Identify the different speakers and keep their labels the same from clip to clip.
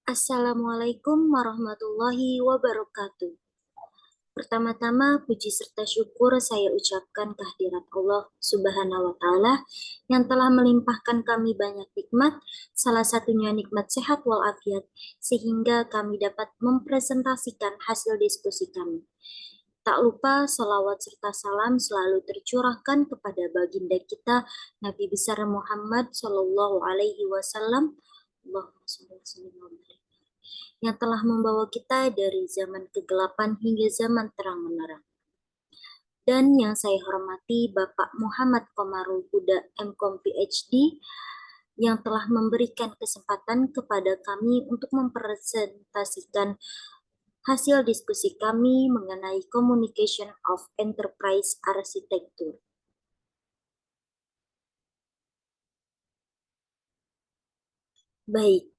Speaker 1: Assalamualaikum warahmatullahi wabarakatuh. Pertama-tama, puji serta syukur saya ucapkan kehadirat Allah Subhanahu wa Ta'ala yang telah melimpahkan kami banyak nikmat, salah satunya nikmat sehat walafiat, sehingga kami dapat mempresentasikan hasil diskusi kami. Tak lupa salawat serta salam selalu tercurahkan kepada baginda kita Nabi besar Muhammad Shallallahu Alaihi Wasallam. Allahumma sholli wa sallim wa barik, yang telah membawa kita dari zaman kegelapan hingga zaman terang menerang. Dan yang saya hormati Bapak Muhammad Komarul Huda MKom PhD yang telah memberikan kesempatan kepada kami untuk mempresentasikan hasil diskusi kami mengenai Communication of Enterprise Architecture. Baik,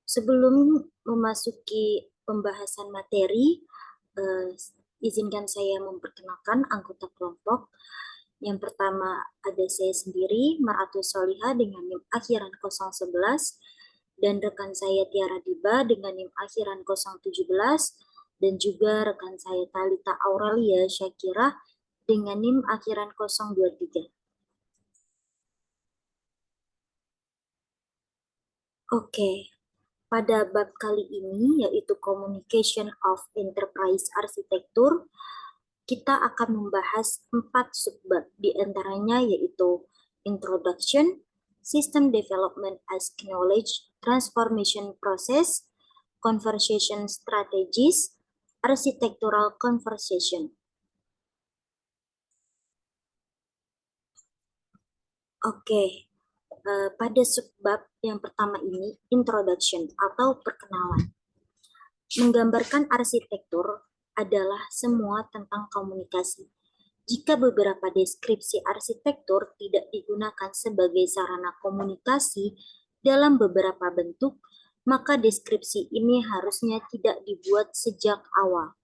Speaker 1: sebelum memasuki pembahasan materi, izinkan saya memperkenalkan anggota kelompok. Yang pertama ada saya sendiri, Maratul Solihah dengan NIM akhiran 011, dan rekan saya Tiara Diba dengan NIM akhiran 017, dan juga rekan saya Talita Aurelia Syakira dengan NIM akhiran 023. Oke, pada bab kali ini yaitu Communication of Enterprise Architecture, kita akan membahas 4 subbab, di antaranya yaitu Introduction, System Development as Knowledge Transformation Process, Conversation Strategies, Architectural Conversation. Oke, pada subbab yang pertama ini, Introduction atau perkenalan. Menggambarkan arsitektur adalah semua tentang komunikasi. Jika beberapa deskripsi arsitektur tidak digunakan sebagai sarana komunikasi dalam beberapa bentuk, maka deskripsi ini harusnya tidak dibuat sejak awal.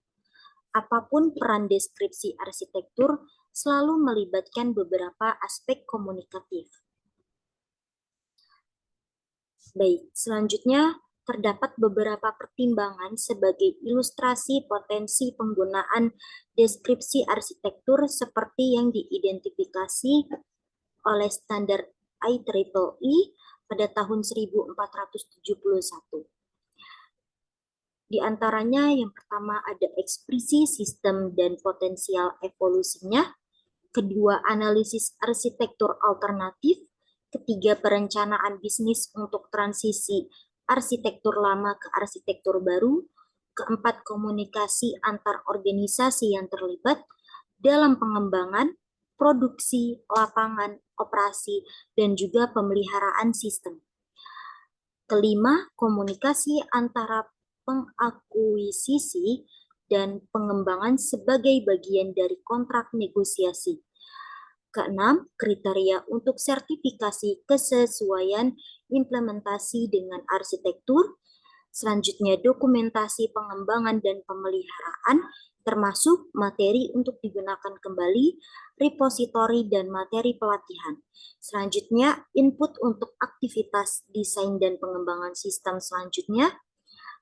Speaker 1: Apapun peran deskripsi arsitektur selalu melibatkan beberapa aspek komunikatif. Baik, selanjutnya terdapat beberapa pertimbangan sebagai ilustrasi potensi penggunaan deskripsi arsitektur seperti yang diidentifikasi oleh standar IEEE pada tahun 1471. Di antaranya yang pertama ada ekspresi sistem dan potensial evolusinya, kedua analisis arsitektur alternatif, ketiga perencanaan bisnis untuk transisi arsitektur lama ke arsitektur baru, keempat komunikasi antar organisasi yang terlibat dalam pengembangan, produksi, lapangan, operasi, dan juga pemeliharaan sistem. Kelima, komunikasi antara pengakuisisi dan pengembangan sebagai bagian dari kontrak negosiasi. Keenam, kriteria untuk sertifikasi kesesuaian implementasi dengan arsitektur. Selanjutnya, dokumentasi pengembangan dan pemeliharaan, termasuk materi untuk digunakan kembali, repositori, dan materi pelatihan. Selanjutnya, input untuk aktivitas desain dan pengembangan sistem selanjutnya.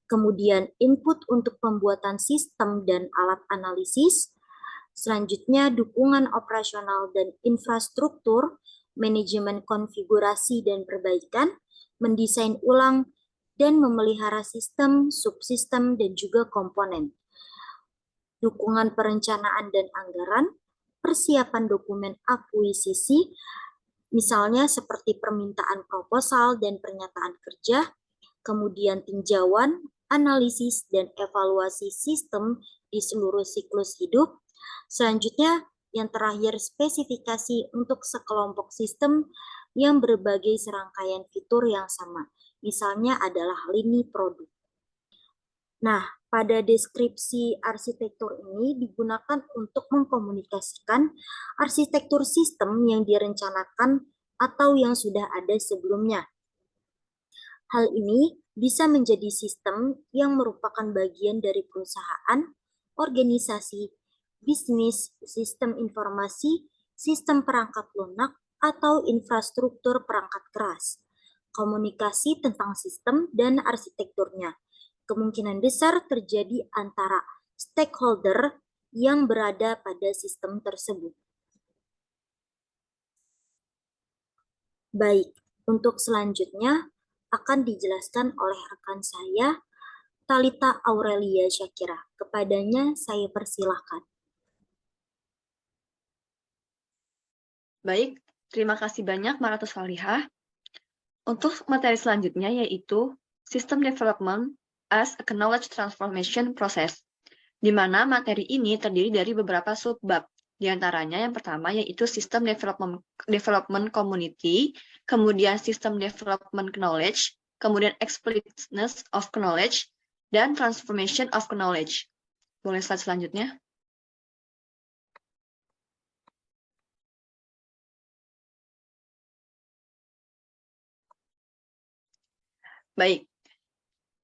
Speaker 1: Kemudian, input untuk pembuatan sistem dan alat analisis. Selanjutnya, dukungan operasional dan infrastruktur, manajemen konfigurasi dan perbaikan, mendesain ulang, dan memelihara sistem, subsistem, dan juga komponen. Dukungan perencanaan dan anggaran, persiapan dokumen akuisisi, misalnya seperti permintaan proposal dan pernyataan kerja, kemudian tinjauan, analisis, dan evaluasi sistem di seluruh siklus hidup. Selanjutnya, yang terakhir, spesifikasi untuk sekelompok sistem yang berbagai serangkaian fitur yang sama. Misalnya adalah lini produk. Nah, pada deskripsi arsitektur ini digunakan untuk mengkomunikasikan arsitektur sistem yang direncanakan atau yang sudah ada sebelumnya. Hal ini bisa menjadi sistem yang merupakan bagian dari perusahaan, organisasi, bisnis, sistem informasi, sistem perangkat lunak, atau infrastruktur perangkat keras. komunikasi tentang sistem dan arsitekturnya. Kemungkinan besar terjadi antara stakeholder yang berada pada sistem tersebut. Baik, untuk selanjutnya akan dijelaskan oleh rekan saya, Talita Aurelia Syakira. Kepadanya saya persilahkan.
Speaker 2: Baik, terima kasih banyak Maratus Salihah. Untuk materi selanjutnya yaitu System Development as a Knowledge Transformation Process, di mana materi ini terdiri dari beberapa subbab. Di antaranya yang pertama yaitu System Development Community, kemudian System Development Knowledge, kemudian Explicitness of Knowledge, dan Transformation of Knowledge. Boleh slide selanjutnya? Baik,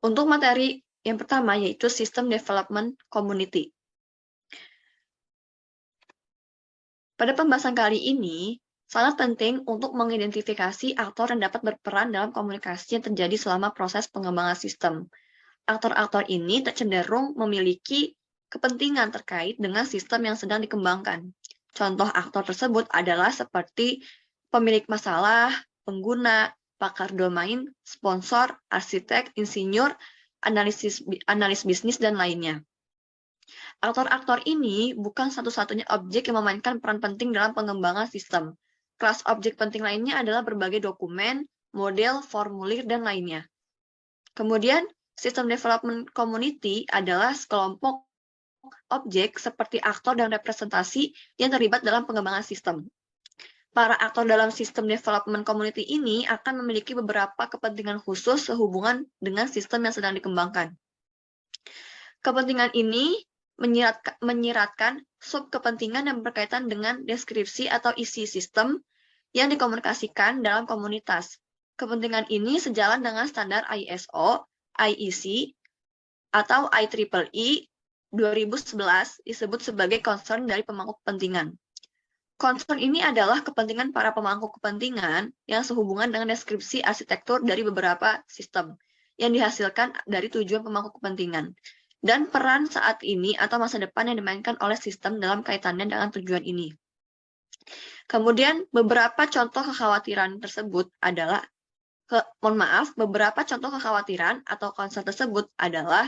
Speaker 2: untuk materi yang pertama yaitu System Development Community. Pada pembahasan kali ini, sangat penting untuk mengidentifikasi aktor yang dapat berperan dalam komunikasi yang terjadi selama proses pengembangan sistem. Aktor-aktor ini cenderung memiliki kepentingan terkait dengan sistem yang sedang dikembangkan. Contoh aktor tersebut adalah seperti pemilik masalah, pengguna, pakar domain, sponsor, arsitek, insinyur, analis bisnis, dan lainnya. Aktor-aktor ini bukan satu-satunya objek yang memainkan peran penting dalam pengembangan sistem. Kelas objek penting lainnya adalah berbagai dokumen, model, formulir, dan lainnya. Kemudian, System Development Community adalah sekelompok objek seperti aktor dan representasi yang terlibat dalam pengembangan sistem. Para aktor dalam System Development Community ini akan memiliki beberapa kepentingan khusus sehubungan dengan sistem yang sedang dikembangkan. Kepentingan ini menyiratkan sub-kepentingan yang berkaitan dengan deskripsi atau isi sistem yang dikomunikasikan dalam komunitas. Kepentingan ini sejalan dengan standar ISO, IEC, atau IEEE 2011 disebut sebagai concern dari pemangku kepentingan. Concern ini adalah kepentingan para pemangku kepentingan yang sehubungan dengan deskripsi arsitektur dari beberapa sistem yang dihasilkan dari tujuan pemangku kepentingan dan peran saat ini atau masa depan yang dimainkan oleh sistem dalam kaitannya dengan tujuan ini. Kemudian beberapa contoh kekhawatiran tersebut adalah, beberapa contoh kekhawatiran atau concern tersebut adalah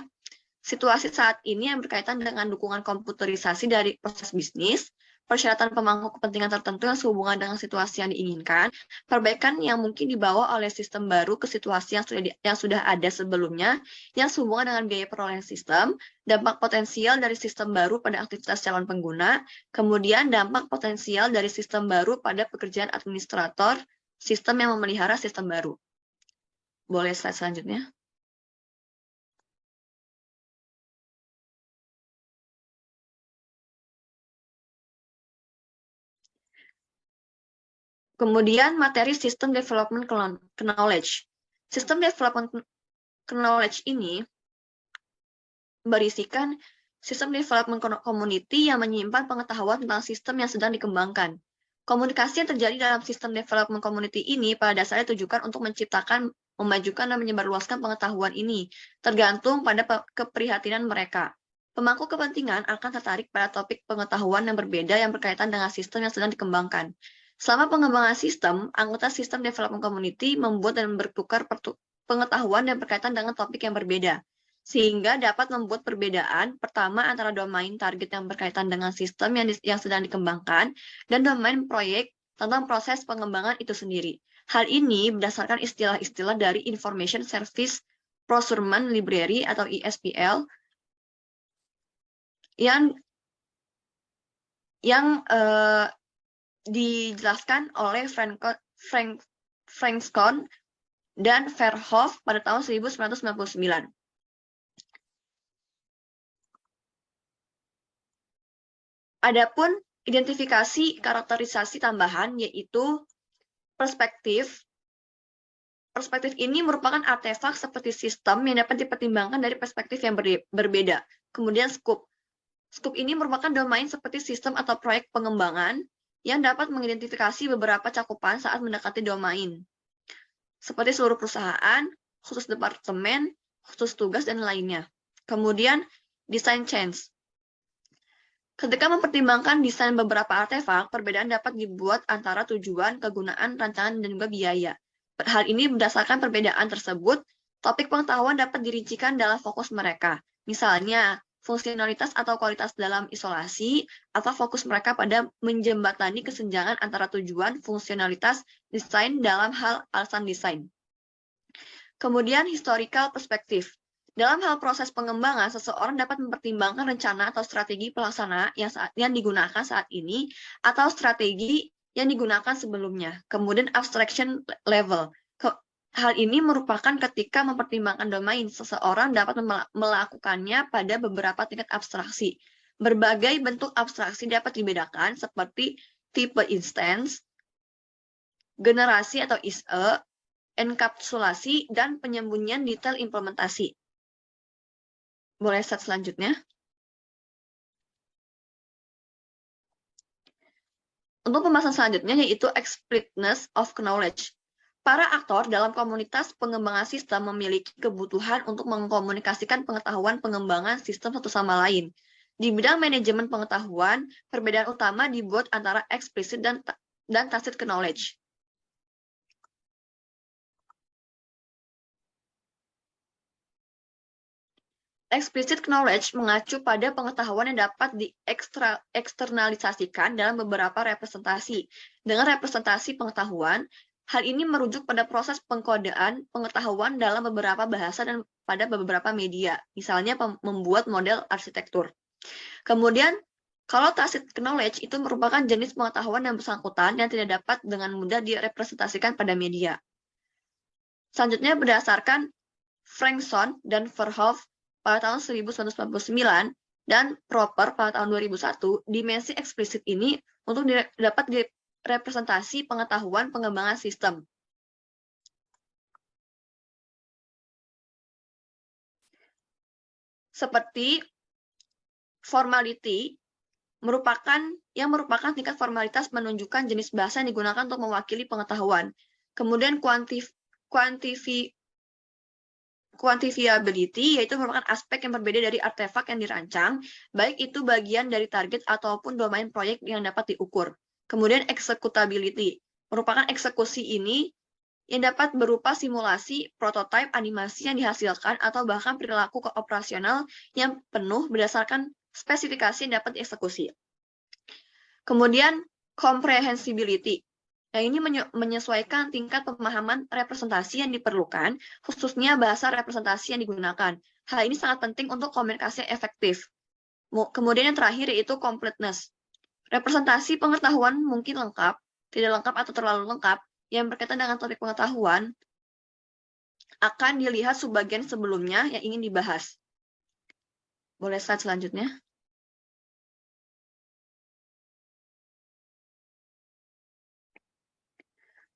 Speaker 2: situasi saat ini yang berkaitan dengan dukungan komputerisasi dari proses bisnis, persyaratan pemangku kepentingan tertentu yang sehubungan dengan situasi yang diinginkan, perbaikan yang mungkin dibawa oleh sistem baru ke situasi yang sudah ada sebelumnya, yang sehubungan dengan biaya perolehan sistem, dampak potensial dari sistem baru pada aktivitas calon pengguna, kemudian dampak potensial dari sistem baru pada pekerjaan administrator sistem yang memelihara sistem baru. Boleh slide selanjutnya? Kemudian materi System Development Knowledge. System Development Knowledge ini berisikan System Development Community yang menyimpan pengetahuan tentang sistem yang sedang dikembangkan. Komunikasi yang terjadi dalam System Development Community ini pada dasarnya ditujukan untuk menciptakan, memajukan, dan menyebarluaskan pengetahuan ini, tergantung pada keprihatinan mereka. Pemangku kepentingan akan tertarik pada topik pengetahuan yang berbeda yang berkaitan dengan sistem yang sedang dikembangkan. Selama pengembangan sistem, anggota System Development Community membuat dan bertukar pengetahuan yang berkaitan dengan topik yang berbeda, sehingga dapat membuat perbedaan pertama antara domain target yang berkaitan dengan sistem yang sedang dikembangkan dan domain proyek tentang proses pengembangan itu sendiri. Hal ini berdasarkan istilah-istilah dari Information Service Procurement Library atau ISPL yang dijelaskan oleh Frankskon dan Verhoef pada tahun 1999. Adapun identifikasi karakterisasi tambahan yaitu perspektif. Perspektif ini merupakan artefak seperti sistem yang dapat dipertimbangkan dari perspektif yang berbeda. Kemudian scope. Scope ini merupakan domain seperti sistem atau proyek pengembangan yang dapat mengidentifikasi beberapa cakupan saat mendekati domain. seperti seluruh perusahaan, khusus departemen, khusus tugas, dan lainnya. Kemudian, design change. Ketika mempertimbangkan desain beberapa artefak, perbedaan dapat dibuat antara tujuan, kegunaan, rancangan, dan juga biaya. Hal ini berdasarkan perbedaan tersebut, topik pengetahuan dapat dirincikan dalam fokus mereka. Misalnya, fungsionalitas atau kualitas dalam isolasi, atau fokus mereka pada menjembatani kesenjangan antara tujuan, fungsionalitas, desain dalam hal alasan desain. Kemudian, historical perspective. Dalam hal proses pengembangan, seseorang dapat mempertimbangkan rencana atau strategi pelaksana yang digunakan saat ini atau strategi yang digunakan sebelumnya. Kemudian abstraction level. Hal ini merupakan ketika mempertimbangkan domain, seseorang dapat melakukannya pada beberapa tingkat abstraksi. Berbagai bentuk abstraksi dapat dibedakan seperti tipe instance, generasi atau ISE, enkapsulasi, dan penyembunyian detail implementasi. Boleh slide selanjutnya. Untuk pembahasan selanjutnya yaitu explicitness of knowledge. Para aktor dalam komunitas pengembangan sistem memiliki kebutuhan untuk mengkomunikasikan pengetahuan pengembangan sistem satu sama lain. Di bidang manajemen pengetahuan, perbedaan utama dibuat antara explicit dan tacit knowledge. Explicit knowledge mengacu pada pengetahuan yang dapat dieksternalisasikan dalam beberapa representasi. Dengan representasi pengetahuan, hal ini merujuk pada proses pengkodean pengetahuan dalam beberapa bahasa dan pada beberapa media, misalnya membuat model arsitektur. Kemudian, kalau tacit knowledge itu merupakan jenis pengetahuan yang bersangkutan yang tidak dapat dengan mudah direpresentasikan pada media. Selanjutnya, berdasarkan Frankson dan Verhoeven pada tahun 1999 dan Proper pada tahun 2001, dimensi eksplisit ini untuk dapat direpresentasi pengetahuan pengembangan sistem. Seperti formality merupakan tingkat formalitas menunjukkan jenis bahasa yang digunakan untuk mewakili pengetahuan. Kemudian quantifiability, yaitu merupakan aspek yang berbeda dari artefak yang dirancang, baik itu bagian dari target ataupun domain proyek yang dapat diukur. Kemudian executability, merupakan eksekusi ini yang dapat berupa simulasi, prototipe, animasi yang dihasilkan, atau bahkan perilaku operasional yang penuh berdasarkan spesifikasi yang dapat dieksekusi. Kemudian comprehensibility, yang ini menyesuaikan tingkat pemahaman representasi yang diperlukan, khususnya bahasa representasi yang digunakan. Hal ini sangat penting untuk komunikasi efektif. Kemudian yang terakhir yaitu completeness. Representasi pengetahuan mungkin lengkap, tidak lengkap atau terlalu lengkap, yang berkaitan dengan topik pengetahuan, akan dilihat subbagian sebelumnya yang ingin dibahas. Boleh slide selanjutnya.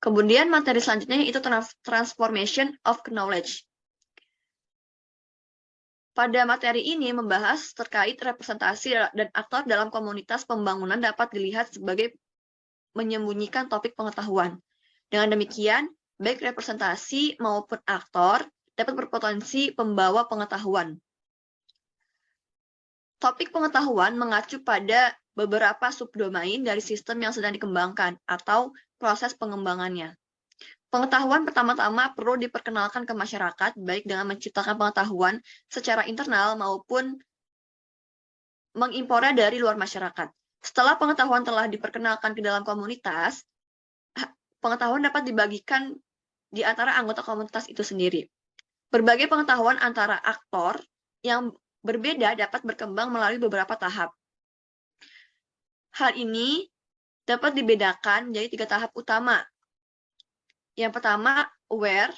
Speaker 2: Kemudian materi selanjutnya yaitu transformation of knowledge. Pada materi ini membahas terkait representasi dan aktor dalam komunitas pembangunan dapat dilihat sebagai menyembunyikan topik pengetahuan. Dengan demikian, baik representasi maupun aktor dapat berpotensi pembawa pengetahuan. Topik pengetahuan mengacu pada beberapa subdomain dari sistem yang sedang dikembangkan atau proses pengembangannya. Pengetahuan pertama-tama perlu diperkenalkan ke masyarakat, baik dengan menciptakan pengetahuan secara internal maupun mengimpornya dari luar masyarakat. Setelah pengetahuan telah diperkenalkan ke dalam komunitas, pengetahuan dapat dibagikan di antara anggota komunitas itu sendiri. Berbagai pengetahuan antara aktor yang berbeda dapat berkembang melalui beberapa tahap. Hal ini dapat dibedakan jadi 3 tahap utama. Yang pertama, aware,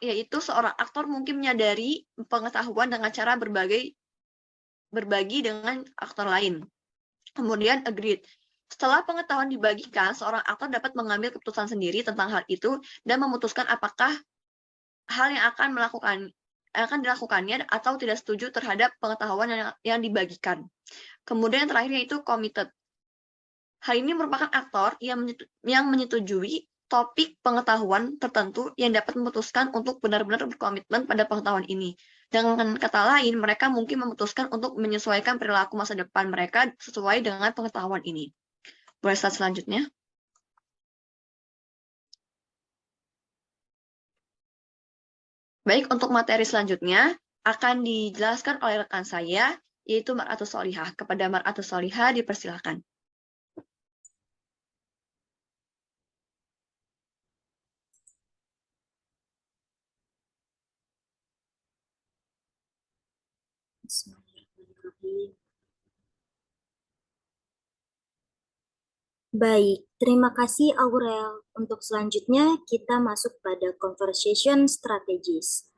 Speaker 2: yaitu seorang aktor mungkin menyadari pengetahuan dengan cara berbagi dengan aktor lain. Kemudian agreed. Setelah pengetahuan dibagikan, seorang aktor dapat mengambil keputusan sendiri tentang hal itu dan memutuskan apakah hal yang akan dilakukannya atau tidak setuju terhadap pengetahuan yang dibagikan. Kemudian yang terakhir yaitu committed. Hal ini merupakan aktor yang menyetujui topik pengetahuan tertentu yang dapat memutuskan untuk benar-benar berkomitmen pada pengetahuan ini. Dengan kata lain, mereka mungkin memutuskan untuk menyesuaikan perilaku masa depan mereka sesuai dengan pengetahuan ini. Boleh slide selanjutnya? Baik, untuk materi selanjutnya akan dijelaskan oleh rekan saya, yaitu Mar'atus Solihah. Kepada Mar'atus Solihah dipersilakan.
Speaker 1: Bismillahirrahmanirrahim. Baik, terima kasih Aurel. Untuk selanjutnya kita masuk pada conversation strategis.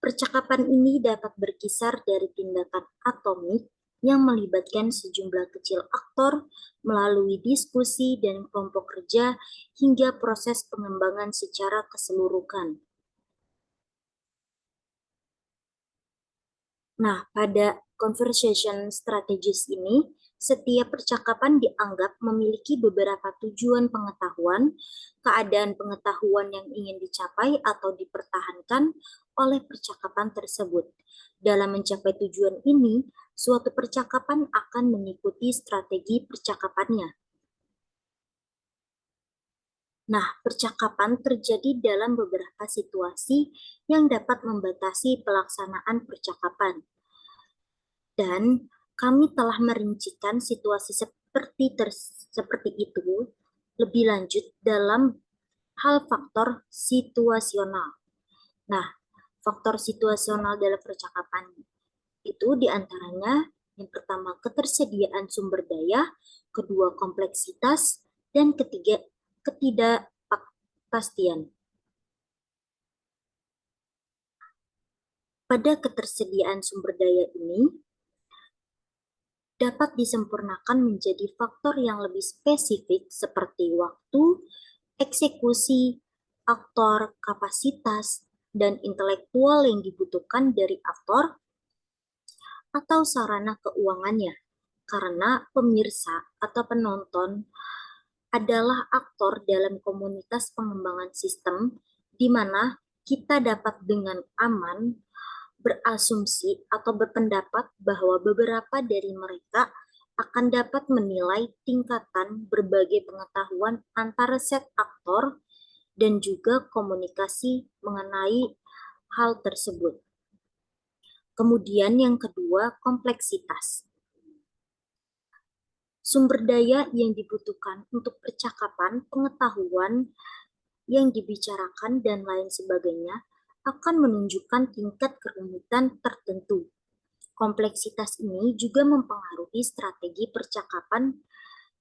Speaker 1: Percakapan ini dapat berkisar dari tindakan atomik yang melibatkan sejumlah kecil aktor melalui diskusi dan kelompok kerja hingga proses pengembangan secara keseluruhan. Nah, pada conversation strategis ini, setiap percakapan dianggap memiliki beberapa tujuan pengetahuan, keadaan pengetahuan yang ingin dicapai atau dipertahankan oleh percakapan tersebut. Dalam mencapai tujuan ini, suatu percakapan akan mengikuti strategi percakapannya. Nah, percakapan terjadi dalam beberapa situasi yang dapat membatasi pelaksanaan percakapan. Dan kami telah merincikan situasi seperti itu lebih lanjut dalam hal faktor situasional. Nah, faktor situasional dalam percakapan itu diantaranya yang pertama ketersediaan sumber daya, kedua kompleksitas, dan ketiga ketidakpastian. Pada ketersediaan sumber daya ini dapat disempurnakan menjadi faktor yang lebih spesifik seperti waktu, eksekusi, aktor, kapasitas, dan intelektual yang dibutuhkan dari aktor atau sarana keuangannya. Karena pemirsa atau penonton adalah aktor dalam komunitas pengembangan sistem di mana kita dapat dengan aman berasumsi atau berpendapat bahwa beberapa dari mereka akan dapat menilai tingkatan berbagai pengetahuan antara set aktor dan juga komunikasi mengenai hal tersebut. Kemudian yang kedua, kompleksitas. Sumber daya yang dibutuhkan untuk percakapan, pengetahuan yang dibicarakan, dan lain sebagainya akan menunjukkan tingkat kerumitan tertentu. Kompleksitas ini juga mempengaruhi strategi percakapan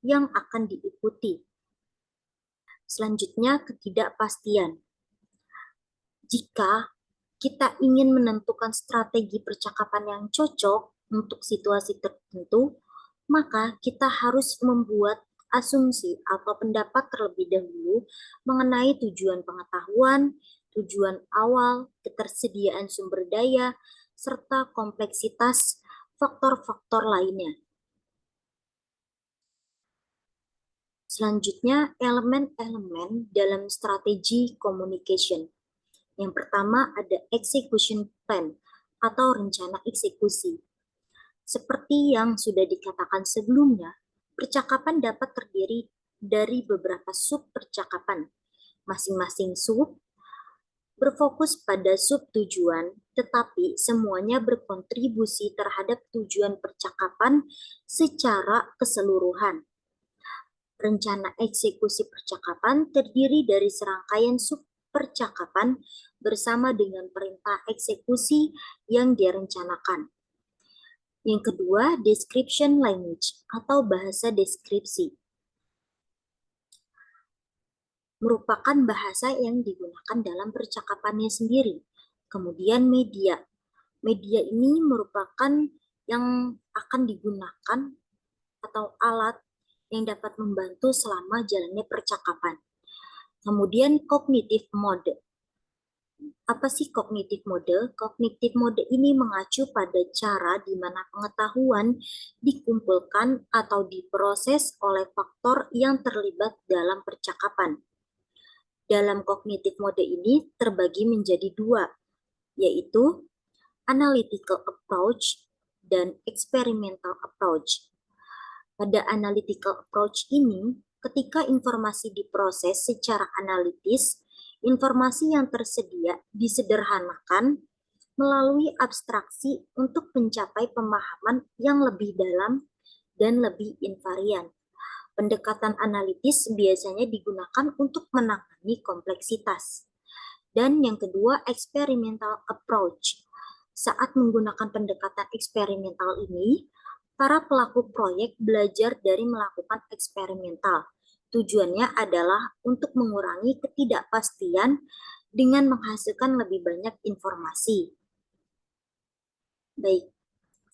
Speaker 1: yang akan diikuti. Selanjutnya, ketidakpastian. Jika kita ingin menentukan strategi percakapan yang cocok untuk situasi tertentu, maka kita harus membuat asumsi atau pendapat terlebih dahulu mengenai tujuan pengetahuan, tujuan awal, ketersediaan sumber daya, serta kompleksitas faktor-faktor lainnya. Selanjutnya, elemen-elemen dalam strategi communication. Yang pertama ada execution plan atau rencana eksekusi. Seperti yang sudah dikatakan sebelumnya, percakapan dapat terdiri dari beberapa sub percakapan. Masing-masing sub berfokus pada sub tujuan, tetapi semuanya berkontribusi terhadap tujuan percakapan secara keseluruhan. Rencana eksekusi percakapan terdiri dari serangkaian sub percakapan bersama dengan perintah eksekusi yang direncanakan. Yang kedua, description language atau bahasa deskripsi. Merupakan bahasa yang digunakan dalam percakapannya sendiri. Kemudian media. Media ini merupakan yang akan digunakan atau alat yang dapat membantu selama jalannya percakapan. Kemudian cognitive mode. Apa sih kognitif mode? Kognitif mode ini mengacu pada cara di mana pengetahuan dikumpulkan atau diproses oleh faktor yang terlibat dalam percakapan. Dalam kognitif mode ini terbagi menjadi dua, yaitu analytical approach dan experimental approach. Pada analytical approach ini, ketika informasi diproses secara analitis, informasi yang tersedia disederhanakan melalui abstraksi untuk mencapai pemahaman yang lebih dalam dan lebih invarian. Pendekatan analitis biasanya digunakan untuk menangani kompleksitas. Dan yang kedua, experimental approach. Saat menggunakan pendekatan eksperimental ini, para pelaku proyek belajar dari melakukan eksperimental. Tujuannya adalah untuk mengurangi ketidakpastian dengan menghasilkan lebih banyak informasi. Baik,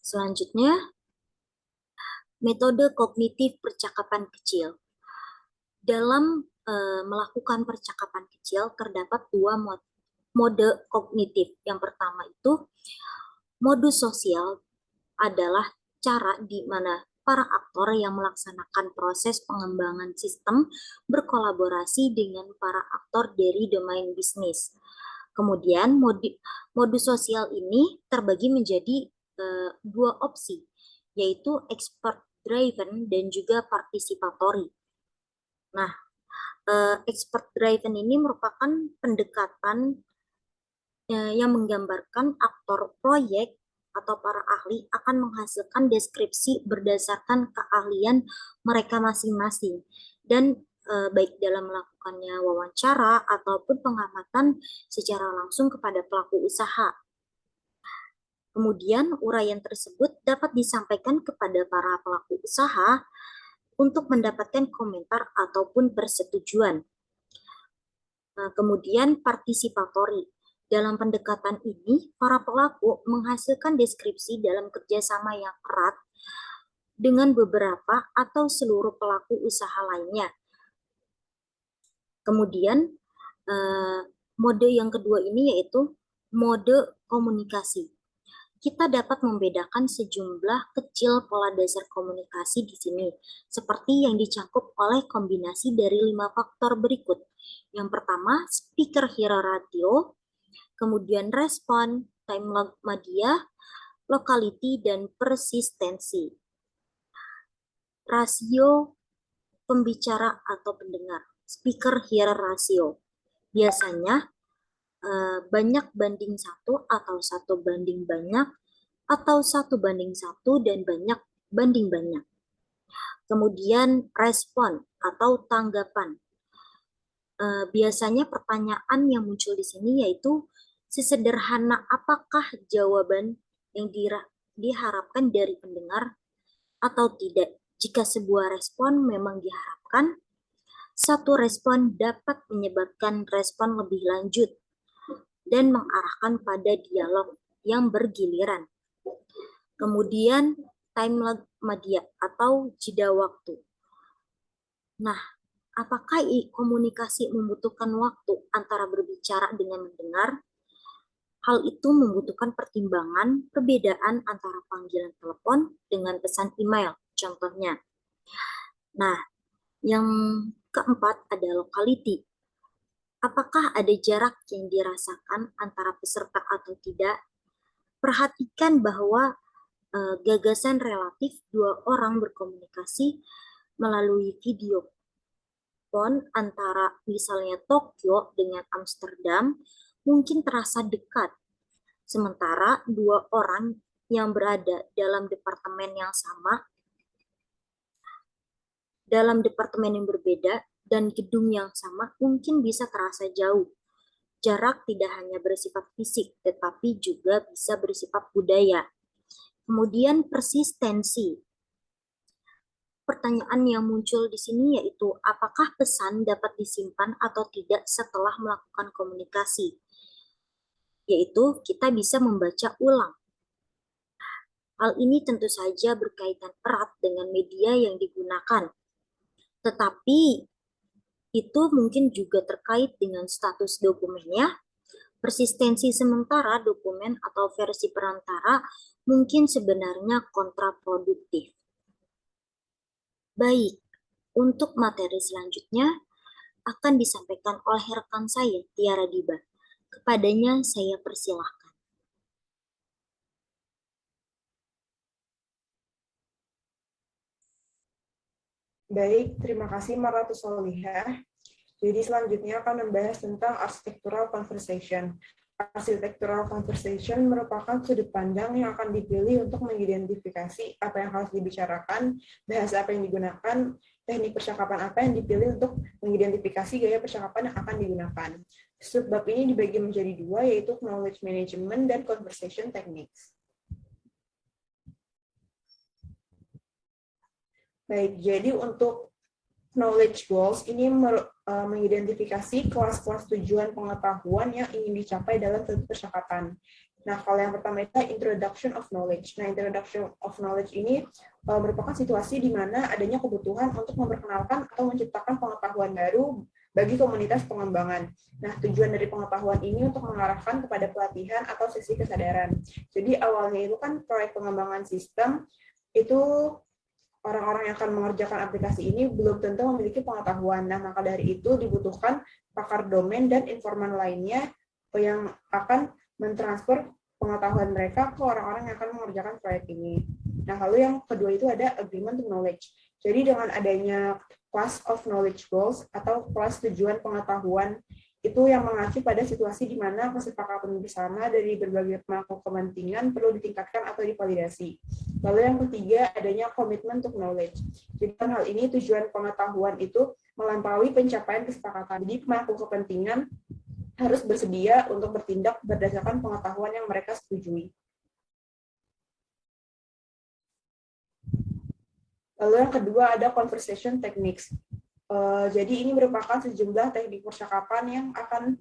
Speaker 1: selanjutnya metode kognitif percakapan kecil. Dalam melakukan percakapan kecil terdapat dua mode kognitif. Yang pertama itu modus sosial adalah cara di mana para aktor yang melaksanakan proses pengembangan sistem berkolaborasi dengan para aktor dari domain bisnis. Kemudian modus sosial ini terbagi menjadi dua opsi, yaitu expert driven dan juga participatory. Nah, expert driven ini merupakan pendekatan yang menggambarkan aktor proyek atau para ahli akan menghasilkan deskripsi berdasarkan keahlian mereka masing-masing dan baik dalam melakukannya wawancara ataupun pengamatan secara langsung kepada pelaku usaha. Kemudian uraian tersebut dapat disampaikan kepada para pelaku usaha untuk mendapatkan komentar ataupun persetujuan. Kemudian partisipatory. Dalam pendekatan ini, para pelaku menghasilkan deskripsi dalam kerjasama yang erat dengan beberapa atau seluruh pelaku usaha lainnya. Kemudian, mode yang kedua ini yaitu mode komunikasi. Kita dapat membedakan sejumlah kecil pola dasar komunikasi di sini, seperti yang dicakup oleh kombinasi dari 5 faktor berikut. Yang pertama, speaker hero ratio, kemudian respon, time lag media, locality, dan persistensi. Rasio pembicara atau pendengar, speaker hearer ratio. Biasanya banyak banding 1 atau 1 banding banyak atau 1 banding 1 dan banyak banding banyak. Kemudian respon atau tanggapan. Biasanya pertanyaan yang muncul di sini yaitu sesederhana apakah jawaban yang diharapkan dari pendengar atau tidak. Jika sebuah respon memang diharapkan, satu respon dapat menyebabkan respon lebih lanjut dan mengarahkan pada dialog yang bergiliran. Kemudian time lag media atau jeda waktu. Nah, apakah komunikasi membutuhkan waktu antara berbicara dengan mendengar? Hal itu membutuhkan pertimbangan perbedaan antara panggilan telepon dengan pesan email, contohnya. Nah, yang keempat ada locality. Apakah ada jarak yang dirasakan antara peserta atau tidak? Perhatikan bahwa gagasan relatif dua orang berkomunikasi melalui video phone antara misalnya Tokyo dengan Amsterdam mungkin terasa dekat. Sementara dua orang yang berada dalam departemen yang sama, dalam departemen yang berbeda, dan gedung yang sama mungkin bisa terasa jauh. Jarak tidak hanya bersifat fisik, tetapi juga bisa bersifat budaya. Kemudian persistensi. Pertanyaan yang muncul di sini yaitu apakah pesan dapat disimpan atau tidak setelah melakukan komunikasi? Yaitu kita bisa membaca ulang. Hal ini tentu saja berkaitan erat dengan media yang digunakan. Tetapi itu mungkin juga terkait dengan status dokumennya, Persistensi sementara dokumen atau versi perantara mungkin sebenarnya kontraproduktif. Baik, untuk materi selanjutnya akan disampaikan oleh rekan saya, Tiara Diba. Kepadanya saya persilahkan.
Speaker 3: Baik, terima kasih Maratu Solihah. Jadi selanjutnya akan membahas tentang architectural conversation. Architectural conversation merupakan sudut pandang yang akan dipilih untuk mengidentifikasi apa yang harus dibicarakan, bahasa apa yang digunakan, teknik percakapan apa yang dipilih untuk mengidentifikasi gaya percakapan yang akan digunakan. Subbab ini dibagi menjadi dua, yaitu knowledge management dan conversation techniques. Baik, jadi untuk knowledge goals ini mengidentifikasi kelas-kelas tujuan pengetahuan yang ingin dicapai dalam suatu percakapan. Nah, kalau yang pertama itu introduction of knowledge. Nah, introduction of knowledge ini merupakan situasi di mana adanya kebutuhan untuk memperkenalkan atau menciptakan pengetahuan baru bagi komunitas pengembangan. Nah, tujuan dari pengetahuan ini untuk mengarahkan kepada pelatihan atau sesi kesadaran. Jadi awalnya itu kan proyek pengembangan sistem itu orang-orang yang akan mengerjakan aplikasi ini belum tentu memiliki pengetahuan. Nah, maka dari itu dibutuhkan pakar domain dan informan lainnya yang akan mentransfer pengetahuan mereka ke orang-orang yang akan mengerjakan proyek ini. Nah, lalu yang kedua itu ada agreement to knowledge. Jadi dengan adanya class of knowledge goals atau kelas tujuan pengetahuan itu yang mengacu pada situasi di mana kesepakatan bersama dari berbagai pemangku kepentingan perlu ditingkatkan atau divalidasi. Lalu yang ketiga adanya commitment to knowledge. Jadi dalam hal ini tujuan pengetahuan itu melampaui pencapaian kesepakatan. Jadi pemangku kepentingan harus bersedia untuk bertindak berdasarkan pengetahuan yang mereka setujui. Lalu yang kedua ada conversation techniques. Jadi ini merupakan sejumlah teknik percakapan yang akan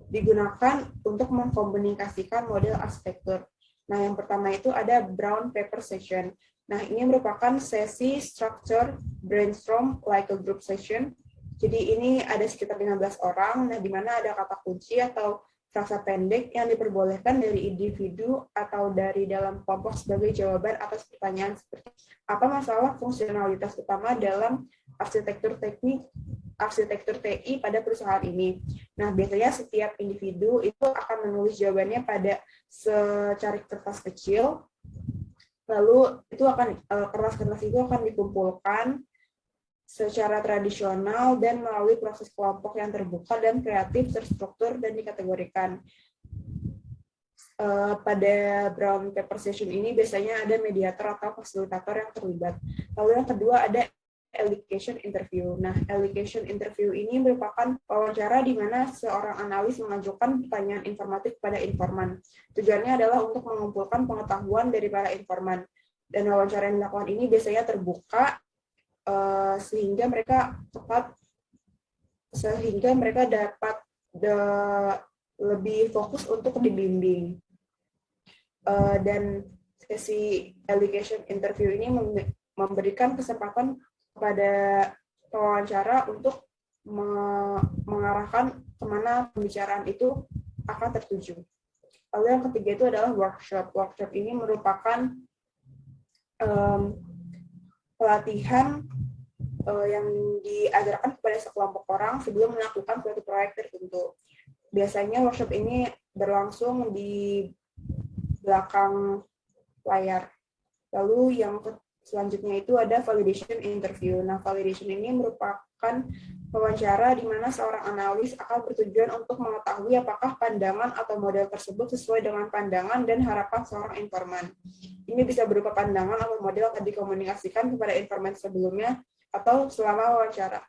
Speaker 3: digunakan untuk mengkomunikasikan model arsitektur. Nah, yang pertama itu ada brown paper session. Nah, ini merupakan sesi structure brainstorm like a group session. Jadi ini ada sekitar 15 orang, nah di mana ada kata kunci atau frasa pendek yang diperbolehkan dari individu atau dari dalam kelompok sebagai jawaban atas pertanyaan seperti apa masalah fungsionalitas utama dalam arsitektur TI pada perusahaan ini. Nah, biasanya setiap individu itu akan menulis jawabannya pada secari kertas kecil, lalu itu akan kertas-kertas itu akan dikumpulkan secara tradisional dan melalui proses kelompok yang terbuka dan kreatif, terstruktur, dan dikategorikan. Pada brown paper session ini biasanya ada mediator atau fasilitator yang terlibat. Lalu yang kedua ada allocation interview. Nah, allocation interview ini merupakan wawancara di mana seorang analis mengajukan pertanyaan informatif kepada informan. Tujuannya adalah untuk mengumpulkan pengetahuan dari para informan. Dan wawancara yang dilakukan ini biasanya terbuka, sehingga mereka dapat lebih fokus untuk dibimbing. Dan sesi allocation interview ini memberikan kesempatan kepada pewawancara untuk mengarahkan kemana pembicaraan itu akan tertuju. Lalu yang ketiga itu adalah workshop. Workshop ini merupakan pelatihan yang diajarkan kepada sekelompok orang sebelum melakukan suatu proyek tertentu. Biasanya workshop ini berlangsung di belakang layar. Lalu yang selanjutnya itu ada validation interview. Nah, validation ini merupakan wawancara di mana seorang analis akan bertujuan untuk mengetahui apakah pandangan atau model tersebut sesuai dengan pandangan dan harapan seorang informan. Ini bisa berupa pandangan atau model yang dikomunikasikan kepada informan sebelumnya atau selama wawancara.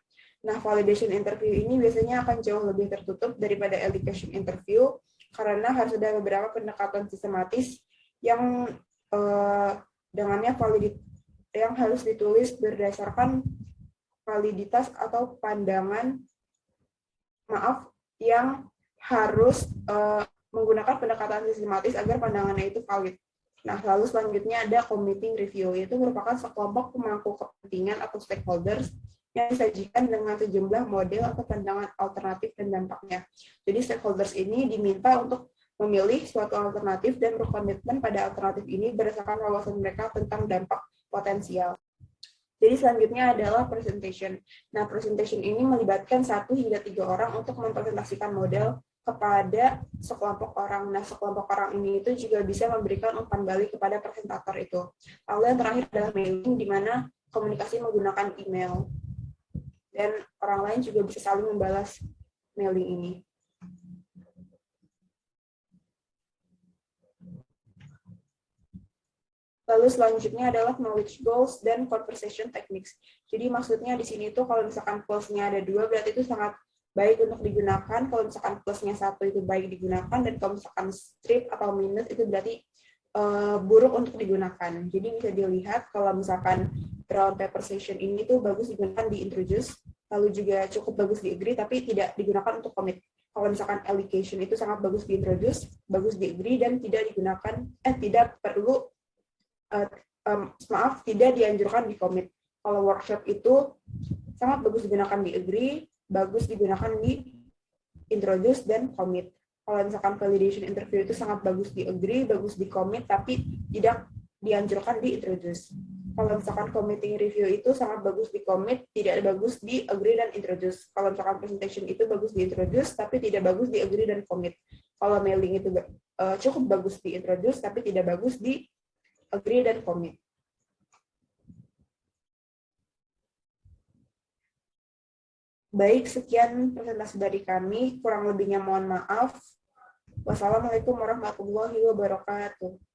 Speaker 3: Nah, validation interview ini biasanya akan jauh lebih tertutup daripada allocation interview karena harus ada beberapa pendekatan sistematis yang dengannya yang harus ditulis berdasarkan validitas atau pandangan yang harus menggunakan pendekatan sistematis agar pandangannya itu valid. Nah, lalu selanjutnya ada committee review, yaitu merupakan sekelompok pemangku kepentingan atau stakeholders yang disajikan dengan sejumlah model atau pandangan alternatif dan dampaknya. Jadi stakeholders ini diminta untuk memilih suatu alternatif dan berkomitmen pada alternatif ini berdasarkan wawasan mereka tentang dampak potensial. Jadi selanjutnya adalah presentation. Nah, presentation ini melibatkan 1 hingga 3 orang untuk mempresentasikan model kepada sekelompok orang. Nah, sekelompok orang ini itu juga bisa memberikan umpan balik kepada presentator itu. Lalu yang terakhir adalah mailing, di mana komunikasi menggunakan email. Dan orang lain juga bisa saling membalas mailing ini. Lalu selanjutnya adalah knowledge goals dan conversation techniques. Jadi maksudnya di sini tuh kalau misalkan plus-nya ada 2, berarti itu sangat baik untuk digunakan. Kalau misalkan plus-nya 1 itu baik digunakan, dan kalau misalkan strip atau minus itu berarti buruk untuk digunakan. Jadi bisa dilihat kalau misalkan round paper session ini tuh bagus digunakan di introduce, lalu juga cukup bagus di agree, tapi tidak digunakan untuk commit. Kalau misalkan allocation itu sangat bagus di introduce, bagus di agree, dan tidak digunakan, tidak perlu, tidak dianjurkan di commit. Kalau workshop itu sangat bagus digunakan di agree, bagus digunakan di introduce, dan commit. Kalau misalkan validation interview itu sangat bagus di agree, bagus di commit, tapi tidak dianjurkan di introduce. Kalau misalkan committing review itu sangat bagus di commit, tidak bagus di agree dan introduce. Kalau misalkan presentation itu bagus di introduce, tapi tidak bagus di agree dan commit. Kalau mailing itu cukup bagus di introduce, tapi tidak bagus di agree dan commit. Baik, sekian presentasi dari kami. Kurang lebihnya mohon maaf. Wassalamualaikum warahmatullahi wabarakatuh.